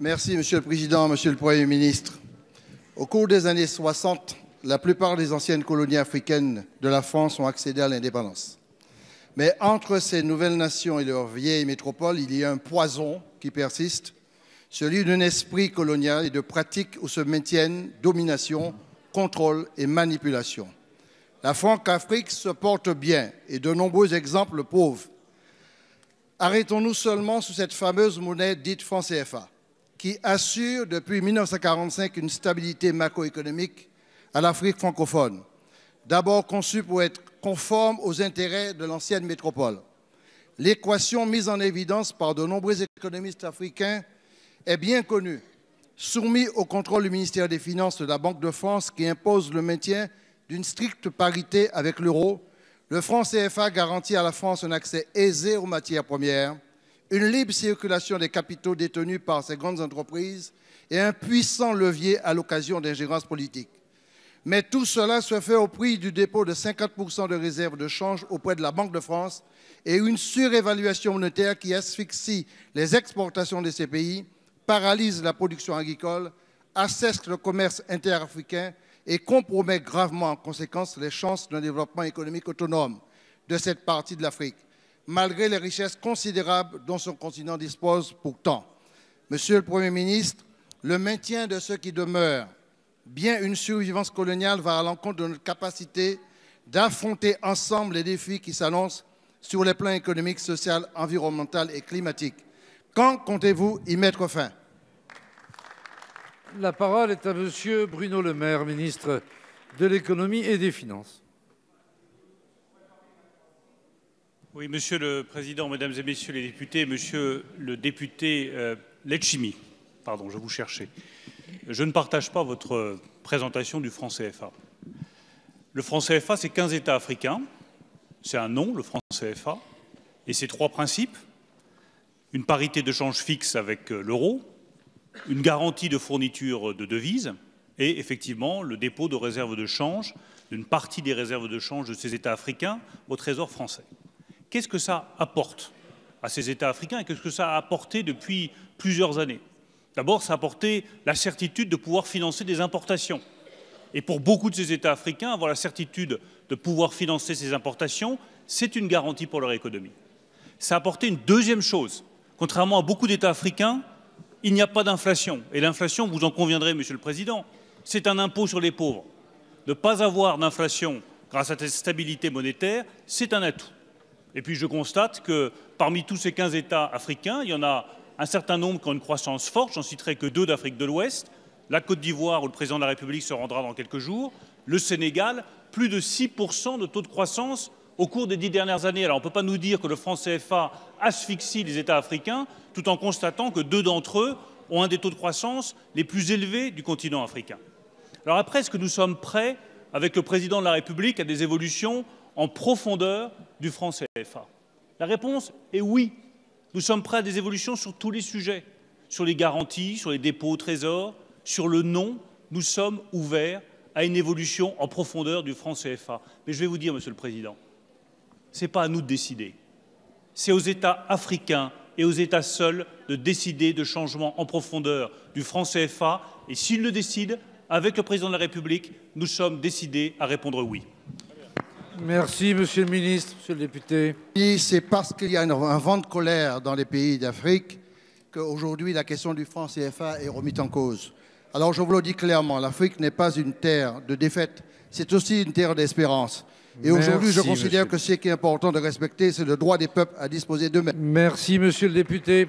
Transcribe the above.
Merci, Monsieur le Président, Monsieur le Premier ministre. Au cours des années 60, la plupart des anciennes colonies africaines de la France ont accédé à l'indépendance. Mais entre ces nouvelles nations et leurs vieilles métropoles, il y a un poison qui persiste, celui d'un esprit colonial et de pratiques où se maintiennent domination, contrôle et manipulation. La Franc-Afrique se porte bien et de nombreux exemples le prouvent. Arrêtons-nous seulement sur cette fameuse monnaie dite franc CFA, qui assure depuis 1945 une stabilité macroéconomique à l'Afrique francophone, d'abord conçue pour être conforme aux intérêts de l'ancienne métropole. L'équation mise en évidence par de nombreux économistes africains est bien connue. Soumis au contrôle du ministère des Finances de la Banque de France qui impose le maintien d'une stricte parité avec l'euro, le franc CFA garantit à la France un accès aisé aux matières premières, une libre circulation des capitaux détenus par ces grandes entreprises et un puissant levier à l'occasion d'ingérences politiques. Mais tout cela se fait au prix du dépôt de 50% de réserves de change auprès de la Banque de France et une surévaluation monétaire qui asphyxie les exportations de ces pays, paralyse la production agricole, assèche le commerce interafricain et compromet gravement en conséquence les chances d'un développement économique autonome de cette partie de l'Afrique, malgré les richesses considérables dont son continent dispose pourtant. Monsieur le Premier ministre, le maintien de ce qui demeure, bien une survivance coloniale, va à l'encontre de notre capacité d'affronter ensemble les défis qui s'annoncent sur les plans économiques, social, environnemental et climatique. Quand comptez-vous y mettre fin ? La parole est à Monsieur Bruno Le Maire, ministre de l'Économie et des Finances. Oui, Monsieur le Président, Mesdames et Messieurs les députés, Monsieur le député Letchimy, pardon, je vous cherchais. Je ne partage pas votre présentation du franc CFA. Le franc CFA, c'est 15 États africains. C'est un nom, le franc CFA. Et c'est 3 principes. Une parité de change fixe avec l'euro, une garantie de fourniture de devises et effectivement le dépôt de réserves de change, d'une partie des réserves de change de ces États africains au Trésor français. Qu'est-ce que ça apporte à ces États africains et qu'est-ce que ça a apporté depuis plusieurs années? D'abord, ça a apporté la certitude de pouvoir financer des importations. Et pour beaucoup de ces États africains, avoir la certitude de pouvoir financer ces importations, c'est une garantie pour leur économie. Ça a apporté une deuxième chose. Contrairement à beaucoup d'États africains, il n'y a pas d'inflation. Et l'inflation, vous en conviendrez, Monsieur le Président, c'est un impôt sur les pauvres. Ne pas avoir d'inflation grâce à cette stabilité monétaire, c'est un atout. Et puis je constate que parmi tous ces 15 États africains, il y en a un certain nombre qui ont une croissance forte. J'en citerai que 2 d'Afrique de l'Ouest, la Côte d'Ivoire où le président de la République se rendra dans quelques jours, le Sénégal, plus de 6% de taux de croissance au cours des 10 dernières années. Alors on ne peut pas nous dire que le franc CFA asphyxie les États africains tout en constatant que 2 d'entre eux ont un des taux de croissance les plus élevés du continent africain. Alors après, est-ce que nous sommes prêts, avec le président de la République, à des évolutions en profondeur du franc CFA? La réponse est oui. Nous sommes prêts à des évolutions sur tous les sujets, sur les garanties, sur les dépôts au Trésor, sur le nom. Nous sommes ouverts à une évolution en profondeur du franc CFA. Mais je vais vous dire, Monsieur le Président, ce n'est pas à nous de décider. C'est aux États africains et aux États seuls de décider de changements en profondeur du franc CFA. Et s'ils le décident, avec le président de la République, nous sommes décidés à répondre oui. Merci, Monsieur le ministre, Monsieur le député. C'est parce qu'il y a un vent de colère dans les pays d'Afrique qu'aujourd'hui la question du franc CFA est remise en cause. Alors je vous le dis clairement, l'Afrique n'est pas une terre de défaite, c'est aussi une terre d'espérance. Et aujourd'hui, je considère que ce qui est important de respecter, c'est le droit des peuples à disposer d'eux-mêmes. Merci, Monsieur le député.